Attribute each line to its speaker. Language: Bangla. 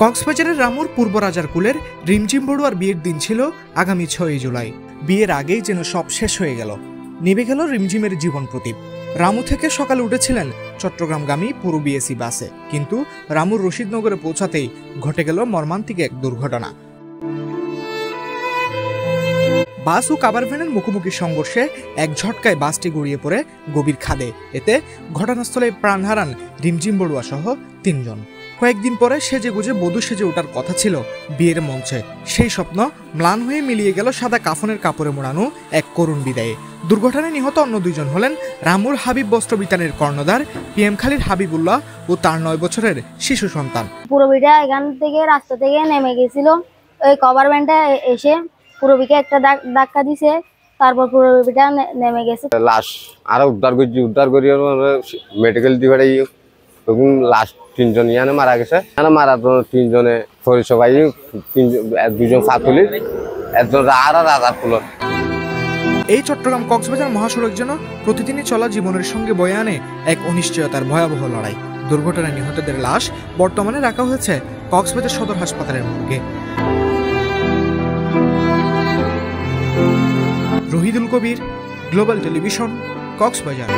Speaker 1: কক্সবাজারের রামুর পূর্ব রাজার কুলের রিমঝিম বড়ুয়ার বিয়ের দিন ছিল আগামী 6 জুলাই। বিয়ের আগেই যেন সব শেষ হয়ে গেল, নিভে গেল রিমঝিমের জীবন প্রদীপ। রামু থেকে সকালে উঠেছিলেন চট্টগ্রামগামী পুরো বিএসি বাসে, কিন্তু রামুর রশিদনগরে পৌঁছাতেই ঘটে গেল মর্মান্তিক এক দুর্ঘটনা। বাস ও কাভার ভ্যানের মুখোমুখি সংঘর্ষে এক ঝটকায় বাসটি গড়িয়ে পড়ে গভীর খাদে। এতে ঘটনাস্থলে প্রাণ হারান রিমঝিম বড়ুয়া সহ 3 জন। কয়েকদিন পরে সেজে গুজে বধূ সেজে ওঠার কথা ছিল বিয়ের মঞ্চে, সেই স্বপ্ন ম্লান হয়ে মিলিয়ে গেল সাদা কাফনের কাপড়ে মোড়ানো এক করুণ বিদায়ে। দুর্ঘটনায় নিহত অন্য 2 জন হলেন রামুর হাবিব বস্ত্র বিতানের কর্ণধার পিএম খালির হাবিবুল্লাহ ও তার 9 বছরের শিশু সন্তান।
Speaker 2: পুরবিটা এখান থেকে রাস্তা থেকে নেমে গেছিল, ওই কভার ভ্যানটা এসে পুরবিকে একটা ধাক্কা দিছে, তারপর পুরবিটা নেমে গেছে।
Speaker 3: লাশ আরো উদ্ধার করি মেডিকেল দিবারে তখন লাশ 3 জন ইয়ানে মারা গেছে। মারা 3 জনে সবাই 2 জন ফাতুলি, একজন রাজার কুলর।
Speaker 1: এই চট্টগ্রাম কক্সবাজার মহাসড়ক যেন প্রতিদিনই চলা জীবনের সঙ্গে বয়ে আনে এক অনিশ্চয়তার ভয়াবহ লড়াই। দুর্ঘটনায় নিহতদের লাশ বর্তমানে রাখা হয়েছে কক্সবাজার সদর হাসপাতালের মর্গে। রহিদুল কবির, গ্লোবাল টেলিভিশন, কক্সবাজার।